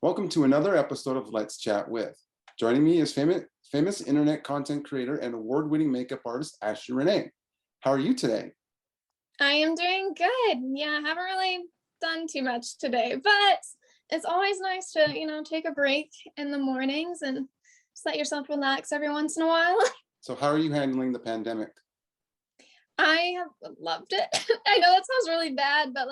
Welcome to another episode of Let's Chat With. Joining me is famous internet content creator and award-winning makeup artist, Ashley Renee. How are you today? I am doing good. Yeah, I haven't really done too much today, but it's always nice to, take a break in the mornings and just let yourself relax every once in a while. So how are you handling the pandemic? I have loved it. I know that sounds really bad, but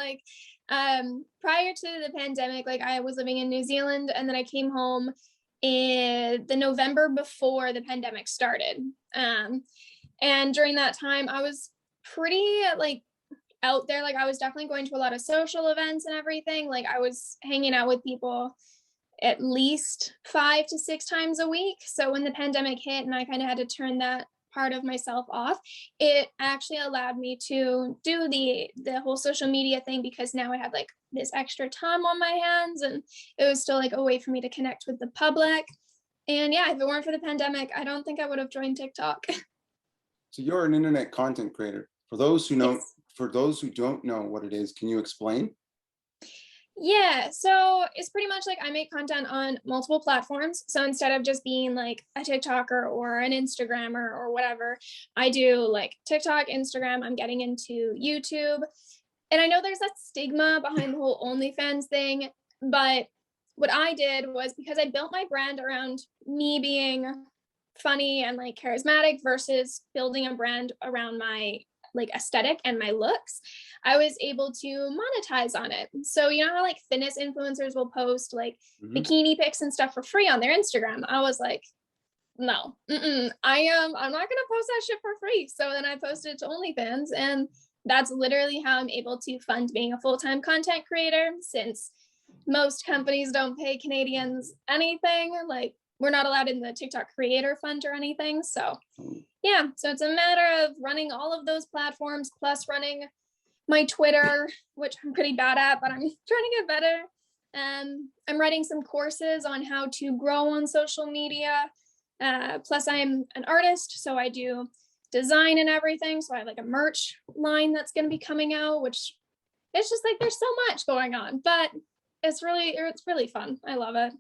prior to the pandemic, I was living in New Zealand and then I came home in the November before the pandemic started. And during that time I was pretty out there. I was definitely going to a lot of social events and everything. I was hanging out with people at least 5 to 6 times a week. So when the pandemic hit and I kind of had to turn that part of myself off, it actually allowed me to do the whole social media thing, because now I had this extra time on my hands and it was still a way for me to connect with the public. And yeah, if it weren't for the pandemic, I don't think I would have joined TikTok. So you're an internet content creator. For those who know, Yes. for those who don't know what it is, can you explain? Yeah, so it's pretty much I make content on multiple platforms. So instead of just being a TikToker or an Instagrammer or whatever, I do TikTok, Instagram, I'm getting into YouTube. And I know there's that stigma behind the whole OnlyFans thing, but what I did was, because I built my brand around me being funny and charismatic versus building a brand around my aesthetic and my looks, I was able to monetize on it. So you know how fitness influencers will post bikini pics and stuff for free on their Instagram? I was like, no, I'm not gonna post that shit for free. So then I posted it to OnlyFans, and that's literally how I'm able to fund being a full-time content creator, since most companies don't pay Canadians anything. We're not allowed in the TikTok creator fund or anything. So yeah, so it's a matter of running all of those platforms plus running my Twitter, which I'm pretty bad at, but I'm trying to get better. I'm writing some courses on how to grow on social media. Plus I'm an artist, so I do design and everything. So I have a merch line that's going to be coming out, which it's just there's so much going on, but it's really fun. I love it.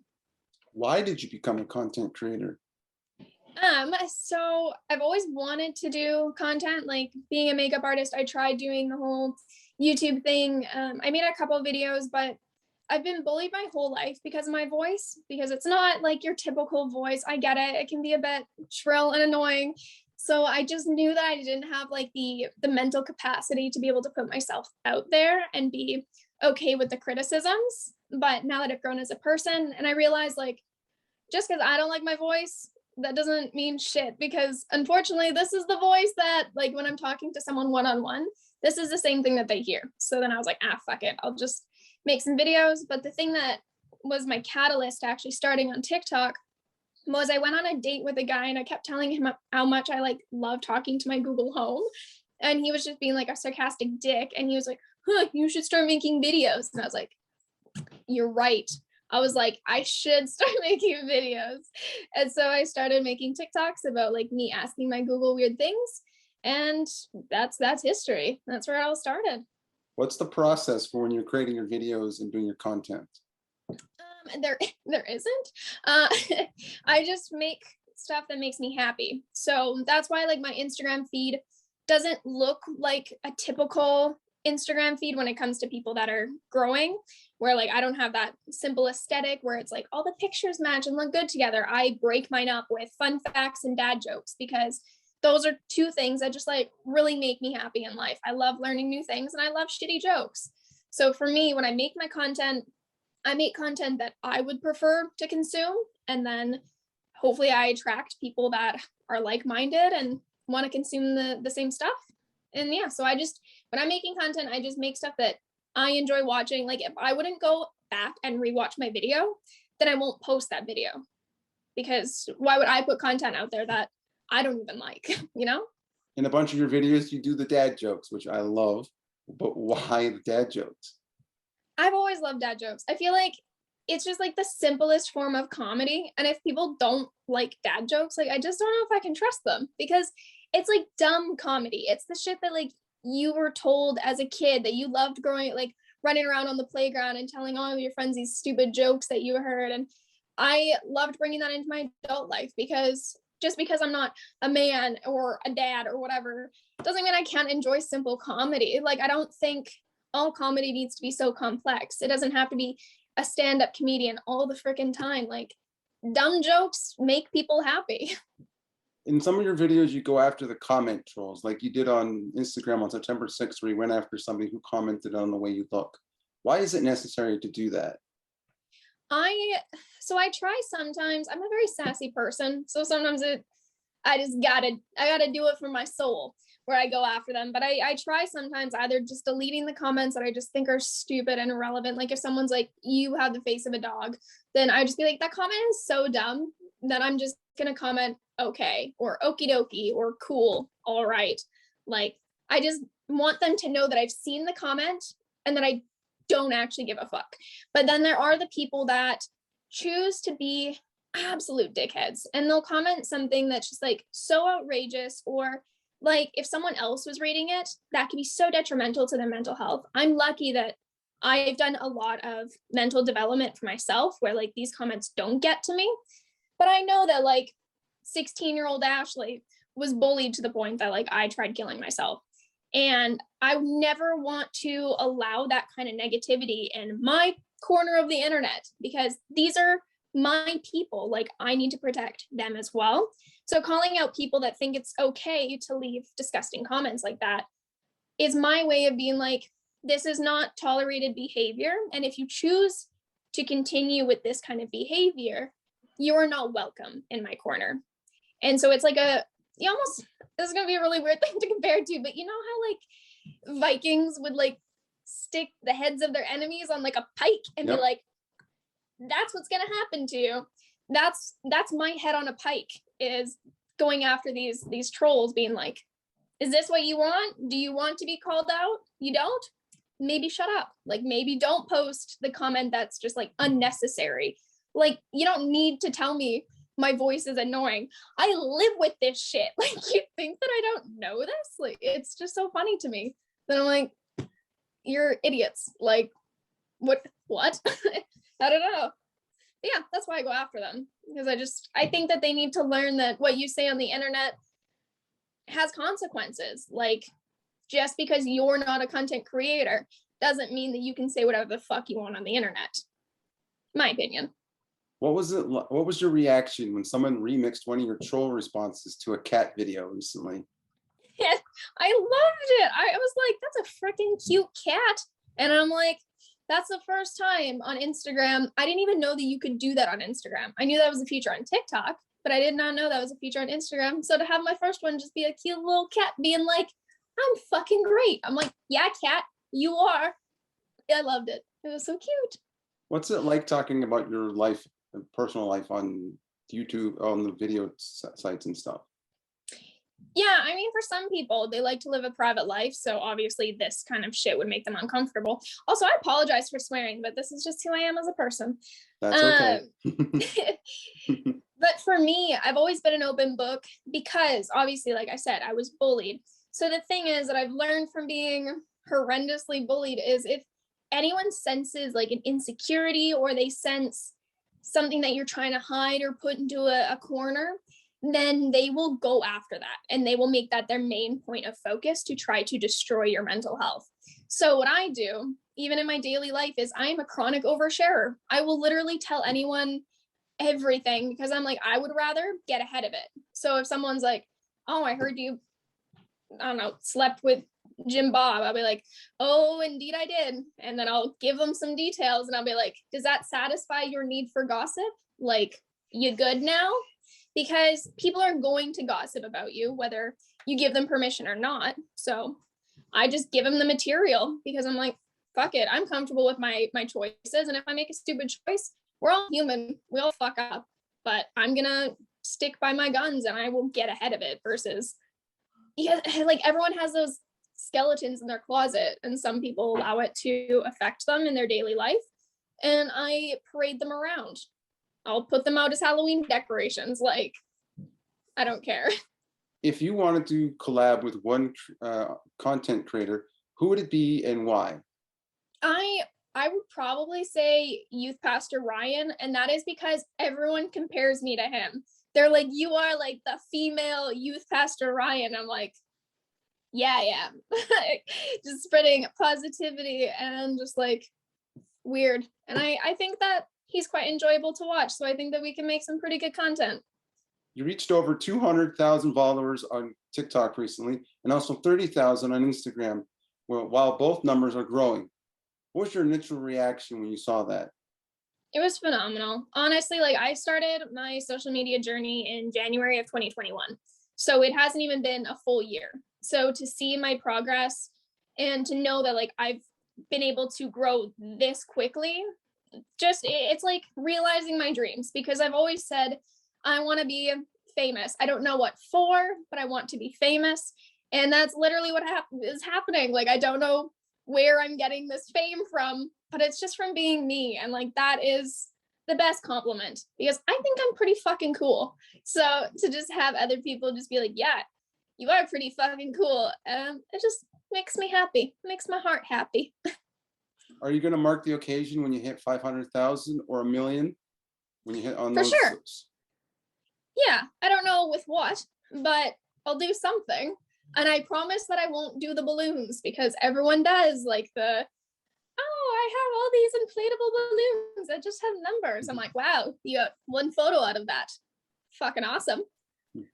Why did you become a content creator? So I've always wanted to do content. Being a makeup artist, I tried doing the whole YouTube thing. I made a couple of videos, but I've been bullied my whole life because of my voice, because it's not your typical voice. I get it. It can be a bit shrill and annoying. So I just knew that I didn't have the mental capacity to be able to put myself out there and be okay with the criticisms. But now that I've grown as a person, and I realized just because I don't like my voice, that doesn't mean shit, because unfortunately this is the voice that when I'm talking to someone one-on-one, this is the same thing that they hear. So then I was fuck it, I'll just make some videos. But the thing that was my catalyst to actually starting on TikTok was I went on a date with a guy and I kept telling him how much I love talking to my Google Home, and he was just being a sarcastic dick, and he was like, you should start making videos. And I was like, you're right. I was like, I should start making videos. And so I started making TikToks about me asking my Google weird things. And that's history. That's where it all started. What's the process for when you're creating your videos and doing your content? There isn't. I just make stuff that makes me happy. So that's why my Instagram feed doesn't look like a typical Instagram feed when it comes to people that are growing, where I don't have that simple aesthetic where it's all the pictures match and look good together. I break mine up with fun facts and dad jokes, because those are two things that just really make me happy in life. I love learning new things and I love shitty jokes. So for me, when I make my content, I make content that I would prefer to consume, and then hopefully I attract people that are like-minded and want to consume the same stuff. And yeah, so when I'm making content, I just make stuff that I enjoy watching. If I wouldn't go back and rewatch my video, then I won't post that video, because why would I put content out there that I don't even like, In a bunch of your videos, you do the dad jokes, which I love, but why the dad jokes? I've always loved dad jokes. I feel it's just the simplest form of comedy. And if people don't like dad jokes, I just don't know if I can trust them, because it's dumb comedy. It's the shit that you were told as a kid that you loved growing, running around on the playground and telling all of your friends these stupid jokes that you heard. And I loved bringing that into my adult life, because just because I'm not a man or a dad or whatever doesn't mean I can't enjoy simple comedy. Like, I don't think all comedy needs to be so complex. It doesn't have to be a stand-up comedian all the freaking time. Like, dumb jokes make people happy. In some of your videos, you go after the comment trolls, like you did on Instagram on September 6th, where you went after somebody who commented on the way you look. Why is it necessary to do that? I try sometimes. I'm a very sassy person, so sometimes I gotta do it for my soul, where I go after them. But I try sometimes either just deleting the comments that I just think are stupid and irrelevant. Like if someone's like, "You have the face of a dog," then I just be like, that comment is so dumb that I'm just gonna comment okay, or okie dokie, or cool, all right. Like, I just want them to know that I've seen the comment and that I don't actually give a fuck. But then there are the people that choose to be absolute dickheads, and they'll comment something that's just like so outrageous, or like if someone else was reading it, that could be so detrimental to their mental health. I'm lucky that I've done a lot of mental development for myself, where like these comments don't get to me. But I know that like 16-year-old Ashley was bullied to the point that like I tried killing myself. And I never want to allow that kind of negativity in my corner of the internet, because these are my people. Like, I need to protect them as well. So calling out people that think it's okay to leave disgusting comments like that is my way of being like, this is not tolerated behavior. And if you choose to continue with this kind of behavior, you are not welcome in my corner. And so it's like you almost, this is going to be a really weird thing to compare to, but you know how like Vikings would like stick the heads of their enemies on like a pike and Yep. be like, that's what's going to happen to you. That's my head on a pike, is going after these trolls, being like, is this what you want? Do you want to be called out? You don't? Maybe shut up. Like, maybe don't post the comment that's just like unnecessary. Like, you don't need to tell me my voice is annoying. I live with this shit. Like, you think that I don't know this? Like, it's just so funny to me. Then I'm like, you're idiots. Like, what? I don't know. But yeah, that's why I go after them, because I think that they need to learn that what you say on the internet has consequences. Like, just because you're not a content creator doesn't mean that you can say whatever the fuck you want on the internet. My opinion. What was your reaction when someone remixed one of your troll responses to a cat video recently? Yeah, I loved it. I was like, that's a freaking cute cat. And I'm like, that's the first time on Instagram. I didn't even know that you could do that on Instagram. I knew that was a feature on TikTok, but I did not know that was a feature on Instagram. So to have my first one just be a cute little cat being like, I'm fucking great. I'm like, yeah, cat, you are. I loved it. It was so cute. What's it like talking about your life, personal life, on YouTube, on the video sites and stuff? Yeah, I mean, for some people, they like to live a private life. So obviously this kind of shit would make them uncomfortable. Also, I apologize for swearing, but this is just who I am as a person. That's okay. But for me, I've always been an open book, because obviously, like I said, I was bullied. So the thing is that I've learned from being horrendously bullied is, if anyone senses like an insecurity, or they sense something that you're trying to hide or put into a corner, then they will go after that, and they will make that their main point of focus to try to destroy your mental health. So what I do, even in my daily life, is I am a chronic oversharer. I will literally tell anyone everything, because I'm like, I would rather get ahead of it. So if someone's like, oh, I heard you, I don't know, slept with Jim Bob, I'll be like, oh, indeed I did. And then I'll give them some details, and I'll be like, does that satisfy your need for gossip? Like, you good now? Because people are going to gossip about you, whether you give them permission or not. So I just give them the material, because I'm like, fuck it. I'm comfortable with my choices. And if I make a stupid choice, we're all human. We all fuck up. But I'm going to stick by my guns, and I will get ahead of it, versus, yeah, like everyone has those skeletons in their closet, and some people allow it to affect them in their daily life. And I parade them around. I'll put them out as Halloween decorations. Like, I don't care. If you wanted to collab with one content creator, who would it be and why? I would probably say Youth Pastor Ryan, and that is because everyone compares me to him. They're like, "You are like the female Youth Pastor Ryan." I'm like, "Yeah, I am." Just spreading positivity and just like weird. And I think that he's quite enjoyable to watch. So I think that we can make some pretty good content. You reached over 200,000 followers on TikTok recently and also 30,000 on Instagram, while both numbers are growing. What was your initial reaction when you saw that? It was phenomenal. Honestly, like I started my social media journey in January of 2021. So it hasn't even been a full year. So to see my progress and to know that like I've been able to grow this quickly, just it's like realizing my dreams because I've always said I want to be famous. I don't know what for, but I want to be famous. And that's literally what is happening. Like I don't know where I'm getting this fame from, but it's just from being me. And like that is the best compliment because I think I'm pretty fucking cool. So to just have other people just be like, yeah, you are pretty fucking cool. It just makes me happy, makes my heart happy. Are you going to mark the occasion when you hit 500,000 or a million? When you hit on For those? sure. Yeah, I don't know with what, but I'll do something. And I promise that I won't do the balloons because everyone does like I have all these inflatable balloons that just have numbers. I'm like, wow, you got one photo out of that. Fucking awesome.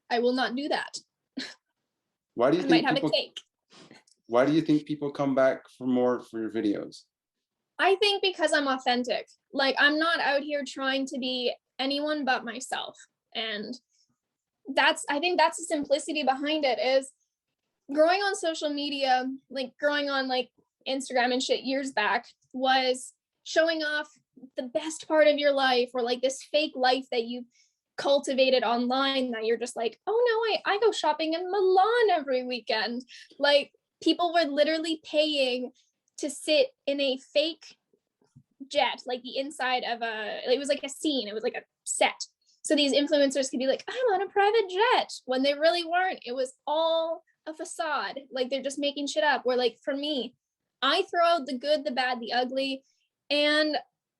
I will not do that. Why do you I think might have people, a cake. why do you think people come back for more for your videos? I think because I'm authentic. Like I'm not out here trying to be anyone but myself. And I think that's the simplicity behind it is growing on social media, like growing on like Instagram and shit years back was showing off the best part of your life or like this fake life that you cultivated online that you're just like, oh no, I go shopping in Milan every weekend. Like people were literally paying to sit in a fake jet, like the inside of it was like a scene, it was like a set. So these influencers could be like, I'm on a private jet when they really weren't. It was all a facade. Like they're just making shit up. Where like for me, I throw out the good, the bad, the ugly. And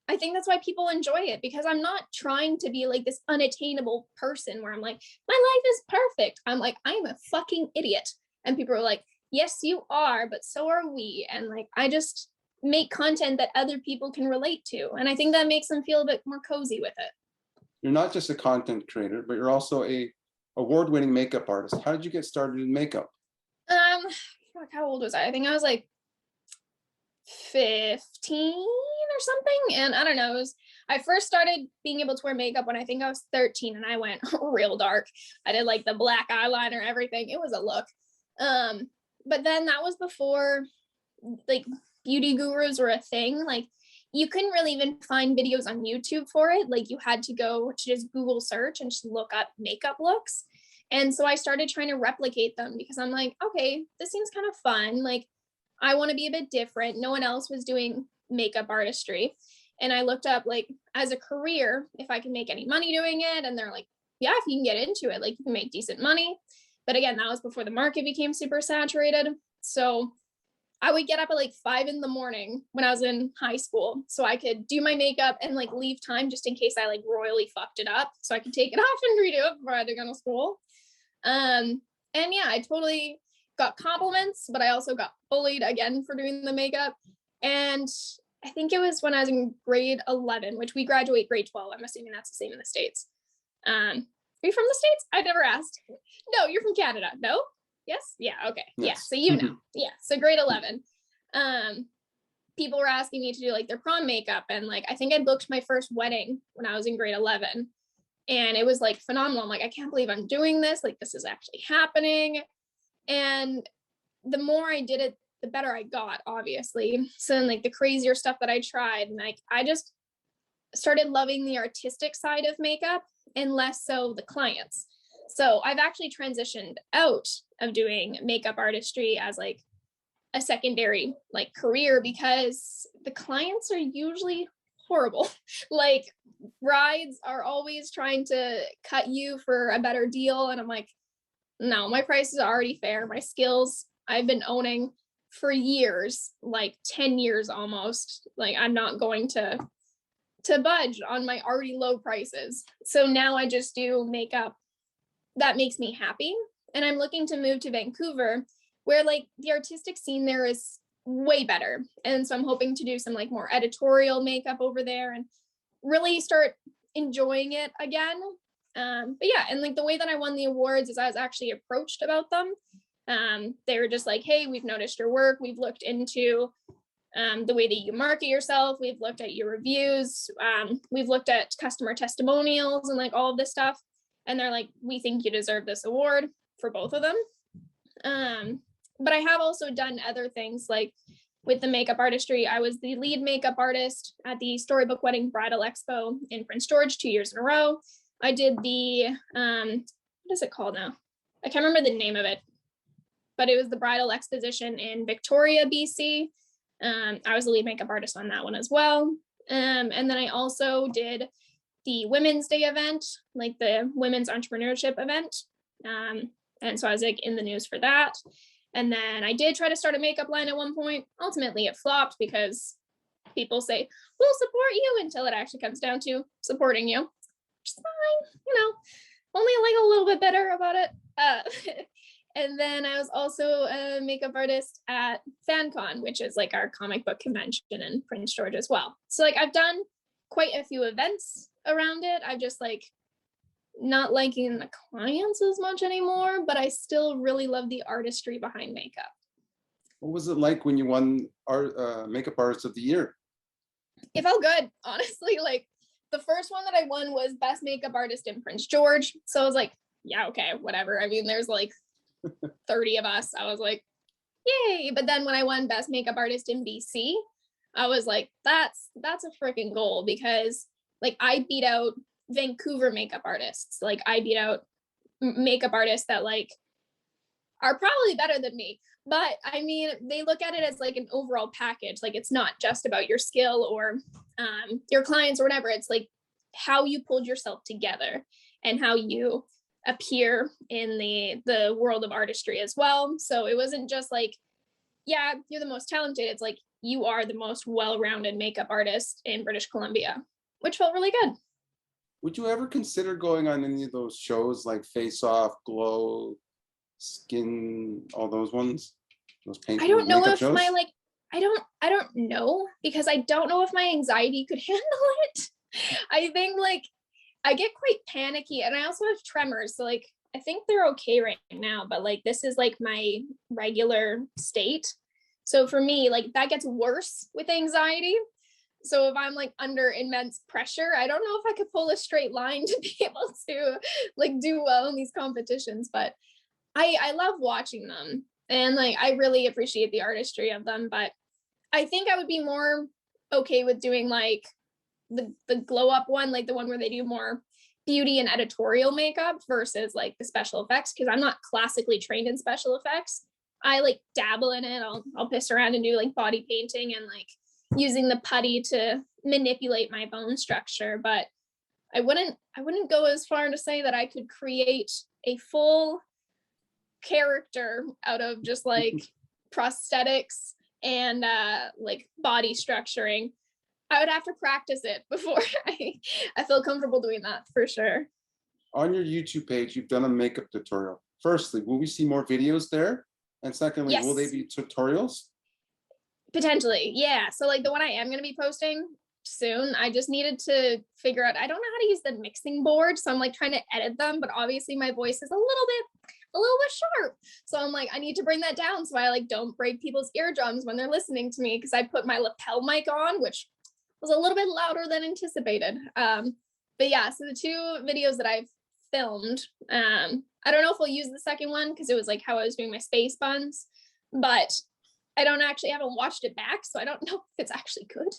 I think that's why people enjoy it because I'm not trying to be like this unattainable person where I'm like, my life is perfect. I'm like, I'm a fucking idiot. And people are like, yes, you are, but so are we. And like, I just make content that other people can relate to. And I think that makes them feel a bit more cozy with it. You're not just a content creator, but you're also a award-winning makeup artist. How did you get started in makeup? Fuck, how old was I? I think I was like 15 or something. And I don't know, I first started being able to wear makeup when I think I was 13 and I went real dark. I did like the black eyeliner, everything. It was a look. But then that was before like beauty gurus were a thing. Like you couldn't really even find videos on YouTube for it. Like you had to go to just Google search and just look up makeup looks. And so I started trying to replicate them because I'm like, okay, this seems kind of fun. Like I want to be a bit different. No one else was doing makeup artistry. And I looked up like as a career, if I can make any money doing it. And they're like, yeah, if you can get into it, like you can make decent money. But again, that was before the market became super saturated. So I would get up at like 5 a.m. when I was in high school so I could do my makeup and like leave time just in case I like royally fucked it up so I could take it off and redo it before I had to go to school. And yeah, I totally got compliments, but I also got bullied again for doing the makeup. And I think it was when I was in grade 11, which we graduate grade 12. I'm assuming that's the same in the States. Are you from the States? I've never asked. No, you're from Canada. No? Yes? Yeah, okay. Yes. Yeah, so you know. Yeah, so grade 11. People were asking me to do like their prom makeup. And like, I think I booked my first wedding when I was in grade 11. And it was like phenomenal. I'm like, I can't believe I'm doing this. Like, this is actually happening. And the more I did it, the better I got, obviously. So then like the crazier stuff that I tried. And like, I just started loving the artistic side of makeup and less so the clients. So I've actually transitioned out of doing makeup artistry as like a secondary like career because the clients are usually horrible. Like brides are always trying to cut you for a better deal. And I'm like, no, my price is already fair. My skills I've been owning for years, like 10 years almost, like I'm not going to budge on my already low prices. So now I just do makeup that makes me happy. And I'm looking to move to Vancouver, where like the artistic scene there is way better. And so I'm hoping to do some like more editorial makeup over there and really start enjoying it again. But yeah, and like the way that I won the awards is I was actually approached about them. They were just like, hey, we've noticed your work. We've looked into the way that you market yourself. We've looked at your reviews. We've looked at customer testimonials and like all of this stuff. And they're like, we think you deserve this award for both of them. But I have also done other things like with the makeup artistry. I was the lead makeup artist at the Storybook Wedding Bridal Expo in Prince George 2 years in a row. I did the, what is it called now? I can't remember the name of it, but it was the Bridal Exposition in Victoria, BC. I was the lead makeup artist on that one as well. And then I also did the Women's Day event, like the Women's Entrepreneurship event. And so I was like in the news for that. And then I did try to start a makeup line at one point. Ultimately, it flopped because people say, we'll support you until it actually comes down to supporting you. Which is fine, you know, only like a little bit better about it. And then I was also a makeup artist at FanCon, which is like our comic book convention in Prince George as well. So like I've done quite a few events around it. I've just like not liking the clients as much anymore, but I still really love the artistry behind makeup. What was it like when you won our Makeup Artist of the Year? It felt good, honestly. Like the first one that I won was Best Makeup Artist in Prince George. So I was like, yeah, okay, whatever. I mean, there's like 30 of us. I was like, yay. But then when I won Best Makeup Artist in BC, I was like, that's a freaking goal, because like I beat out Vancouver makeup artists. Like I beat out makeup artists that like are probably better than me. But I mean, they look at it as like an overall package. Like it's not just about your skill or your clients or whatever. It's like how you pulled yourself together and how you appear in the world of artistry as well. So it wasn't just like, yeah, you're the most talented. It's like you are the most well-rounded makeup artist in British Columbia, which felt really good. Would you ever consider going on any of those shows like Face Off, Glow, Skin, all those ones? Those I don't know makeup if shows? my like I don't know, because I don't know if my anxiety could handle it. I think like I get quite panicky, and I also have tremors. So like I think they're okay right now, but like this is like my regular state. So for me, like that gets worse with anxiety. So if I'm like under immense pressure, I don't know if I could pull a straight line to be able to like do well in these competitions, but I love watching them, and like I really appreciate the artistry of them. But I think I would be more okay with doing like the glow up one, like the one where they do more beauty and editorial makeup versus like the special effects, because I'm not classically trained in special effects. I like dabble in it. I'll piss around and do like body painting and like using the putty to manipulate my bone structure, but I wouldn't go as far to say that I could create a full character out of just like prosthetics and like body structuring. I would have to practice it before I feel comfortable doing that for sure. On your YouTube page, you've done a makeup tutorial. Firstly, will we see more videos there? And secondly, Yes. will they be tutorials? Potentially, yeah. So like the one I am going to be posting soon, I just needed to figure out, I don't know how to use the mixing board, so I'm like trying to edit them, but obviously my voice is a little bit sharp. So I'm like, I need to bring that down so I like don't break people's eardrums when they're listening to me, because I put my lapel mic on, which was a little bit louder than anticipated. But yeah, so the two videos that I've filmed, I don't know if we'll use the second one because it was like how I was doing my space buns, but I haven't watched it back, so I don't know if it's actually good.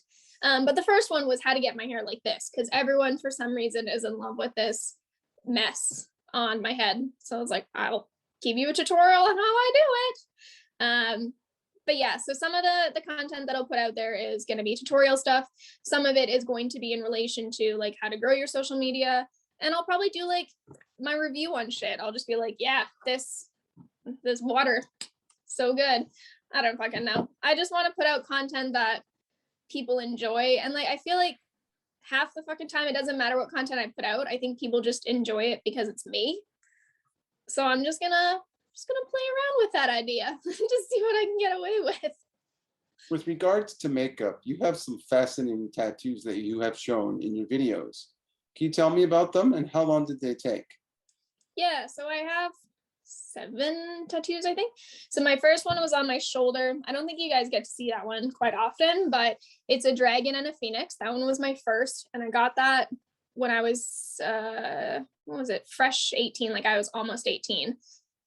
But the first one was how to get my hair like this, because everyone for some reason is in love with this mess on my head. So I was like, I'll give you a tutorial on how I do it. But yeah, so some of the content that I'll put out there is going to be tutorial stuff. Some of it is going to be in relation to like how to grow your social media. And I'll probably do like my review on shit. I'll just be like, yeah, this water, so good. I don't fucking know. I just want to put out content that people enjoy. And like, I feel like half the fucking time, it doesn't matter what content I put out. I think people just enjoy it because it's me. So I'm just gonna play around with that idea, just see what I can get away with. With regards to makeup, you have some fascinating tattoos that you have shown in your videos. Can you tell me about them and how long did they take? Yeah, so I have 7 tattoos, I think. So my first one was on my shoulder. I don't think you guys get to see that one quite often, but it's a dragon and a phoenix. That one was my first, and I got that when I was what was it, fresh 18, like I was almost 18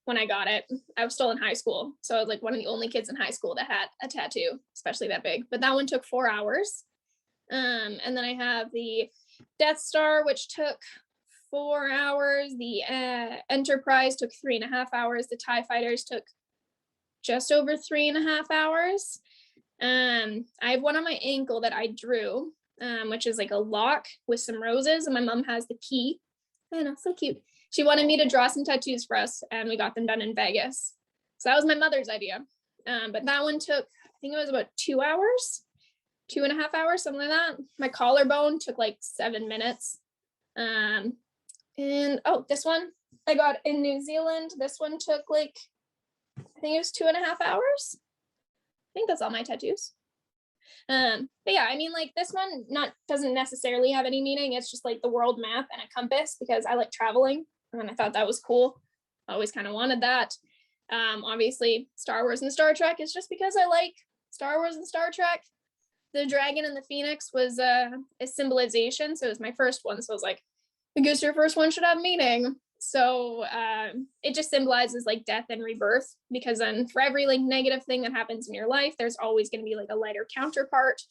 when I got it. I was still in high school, so I was like one of the only kids in high school that had a tattoo, especially that big. But that one took 4 hours. And then I have the Death Star, which took 4 hours. The Enterprise took 3.5 hours. The TIE Fighters took just over 3.5 hours. I have one on my ankle that I drew, which is like a lock with some roses, and my mom has the key. I know, so cute. She wanted me to draw some tattoos for us, and we got them done in Vegas. So that was my mother's idea. But that one took, I think it was about 2 hours, 2.5 hours, something like that. My collarbone took like 7 minutes. And oh, this one I got in New Zealand. This one took like, I think it was 2.5 hours. I think that's all my tattoos. But yeah, I mean, like this one doesn't necessarily have any meaning. It's just like the world map and a compass because I like traveling, and I thought that was cool. I always kind of wanted that. Obviously, Star Wars and Star Trek is just because I like Star Wars and Star Trek. The dragon and the phoenix was a symbolization, so it was my first one. So I was like, I guess your first one should have meaning. So it just symbolizes like death and rebirth, because then for every like negative thing that happens in your life, there's always going to be like a lighter counterpart.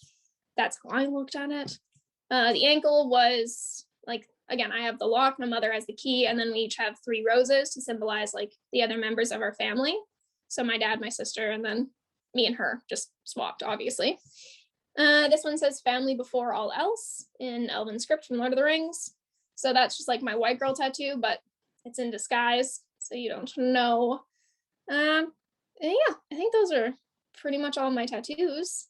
That's how I looked at it. The ankle was like, again, I have the lock, my mother has the key, and then we each have 3 roses to symbolize like the other members of our family. So my dad, my sister, and then me and her just swapped, obviously. This one says family before all else in Elven script from Lord of the Rings. So that's just like my white girl tattoo, but it's in disguise, so you don't know. And yeah, I think those are pretty much all my tattoos.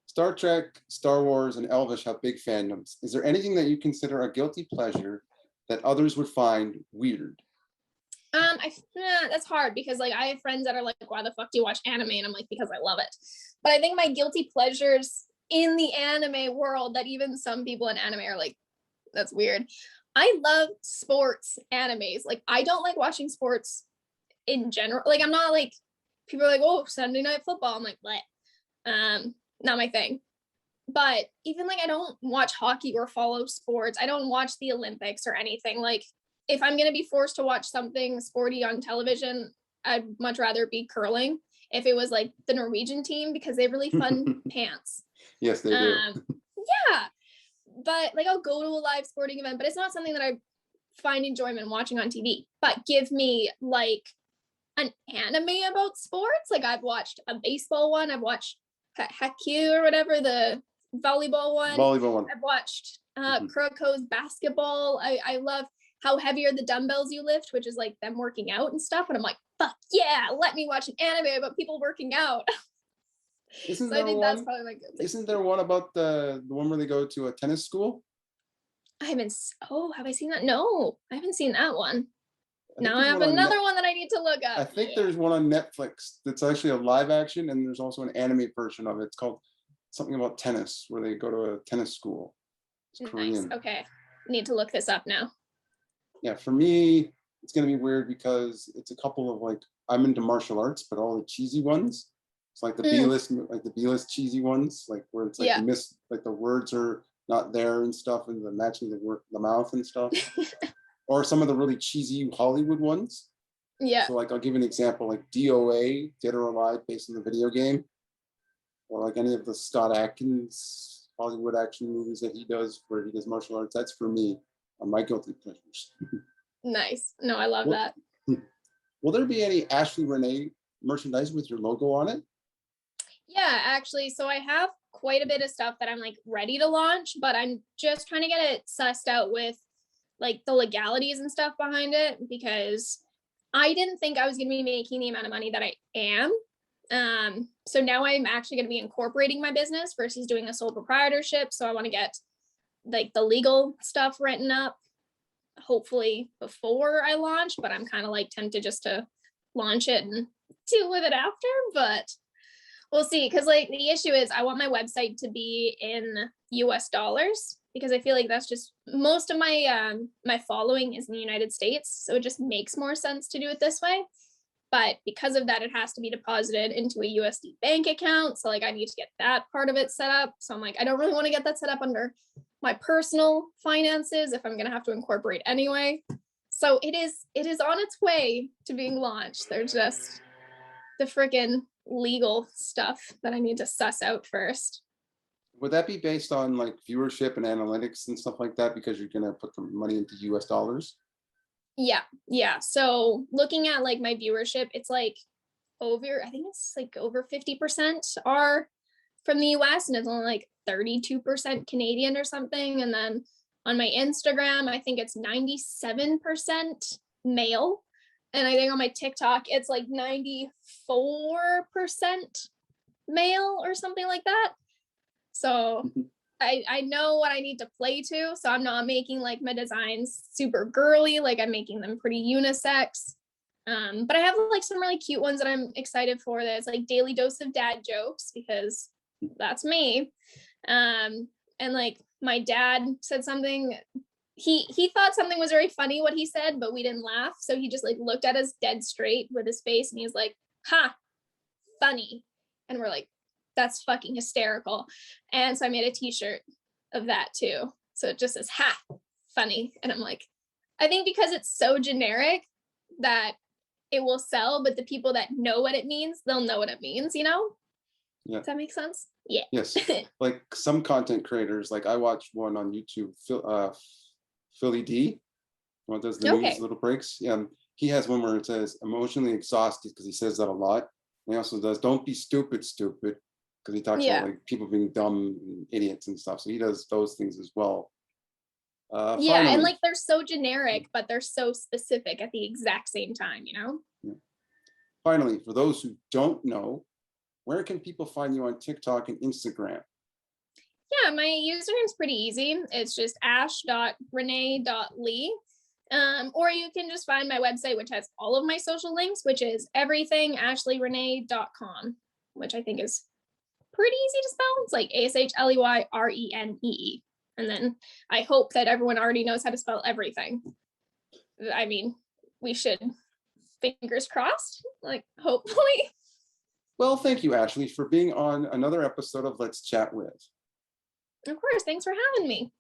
Star Trek, Star Wars, and Elvish have big fandoms. Is there anything that you consider a guilty pleasure that others would find weird? That's hard because like I have friends that are like, why the fuck do you watch anime? And I'm like, because I love it. But I think my guilty pleasures in the anime world, that even some people in anime are like, that's weird. I love sports animes. Like I don't like watching sports in general. Like I'm not like, people are like, oh, Sunday Night Football. I'm like, what? Not my thing. But even like I don't watch hockey or follow sports. I don't watch the Olympics or anything. Like if I'm gonna be forced to watch something sporty on television, I'd much rather be curling if it was like the Norwegian team, because they have really fun pants. Yes, they do. Yeah. But like I'll go to a live sporting event, but it's not something that I find enjoyment watching on TV. But give me like an anime about sports. Like I've watched a baseball one, I've watched Haikyuu or whatever, the volleyball one. I've watched Kuroko's basketball. I love how heavy are the dumbbells you lift, which is like them working out and stuff. And I'm like, fuck yeah, let me watch an anime about people working out. Isn't So there I think one, that's probably my good. isn't there one about the one where they go to a tennis school? Have I seen that? No, I haven't seen that one. Now I there's have one on another one that I need to look up. I think there's one on Netflix that's actually a live action, and there's also an anime version of it. It's called something about tennis, where they go to a tennis school. It's Nice. Korean. Okay, need to look this up now. Yeah, for me, it's gonna be weird because it's a couple of like, I'm into martial arts, but all the cheesy ones. It's like the B-list cheesy ones, like where it's like like the words are not there and stuff, and the matching the mouth and stuff. Or some of the really cheesy Hollywood ones. Yeah. So like I'll give you an example, like DOA, Dead or Alive, based on the video game, or like any of the Scott Adkins Hollywood action movies that he does where he does martial arts. That's for me on my guilty pleasures. Nice. No, I love that. Will there be any Ashley Renee merchandise with your logo on it? Yeah, actually, so I have quite a bit of stuff that I'm like ready to launch, but I'm just trying to get it sussed out with like the legalities and stuff behind it, because I didn't think I was going to be making the amount of money that I am. So now I'm actually going to be incorporating my business versus doing a sole proprietorship. So I want to get like the legal stuff written up, hopefully before I launch, but I'm kind of like tempted just to launch it and deal with it after, but we'll see. Cause like the issue is I want my website to be in US dollars because I feel like that's just most of my my following is in the United States. So it just makes more sense to do it this way. But because of that, it has to be deposited into a USD bank account. So like I need to get that part of it set up. So I'm like, I don't really want to get that set up under my personal finances if I'm going to have to incorporate anyway. So it is on its way to being launched. There's just the freaking legal stuff that I need to suss out first. Would that be based on like viewership and analytics and stuff like that because you're going to put the money into US dollars? Yeah. So looking at like my viewership, it's like I think it's like over 50% are from the US and it's only like 32% Canadian or something. And then on my Instagram, I think it's 97% male. And I think on my TikTok, it's like 94% male or something like that. So I know what I need to play to. So I'm not making like my designs super girly. Like I'm making them pretty unisex. But I have like some really cute ones that I'm excited for. That's like daily dose of dad jokes because that's me. And like my dad said something. He thought something was very funny what he said, but we didn't laugh. So he just like looked at us dead straight with his face and he's like, "Ha, funny." And we're like, that's fucking hysterical. And so I made a t-shirt of that too. So it just says, "Ha, funny." And I'm like, I think because it's so generic that it will sell, but the people that know what it means, they'll know what it means, you know? Yeah. Does that make sense? Yeah. Yes. Like some content creators, like I watched one on YouTube, Philly D, one does the news little breaks. Yeah, he has one where it says emotionally exhausted because he says that a lot. And he also does don't be stupid because he talks about like people being dumb and idiots and stuff. So he does those things as well. Finally, and like they're so generic, but they're so specific at the exact same time, you know? Yeah. Finally, for those who don't know, where can people find you on TikTok and Instagram? Yeah, my username's pretty easy. It's just ash.renee.lee. Or you can just find my website, which has all of my social links, which is everythingashleyrenee.com, which I think is pretty easy to spell. It's like ASHLEYRENEE. And then I hope that everyone already knows how to spell everything. I mean, we should, fingers crossed, like hopefully. Well, thank you, Ashley, for being on another episode of Let's Chat With. Of course, thanks for having me.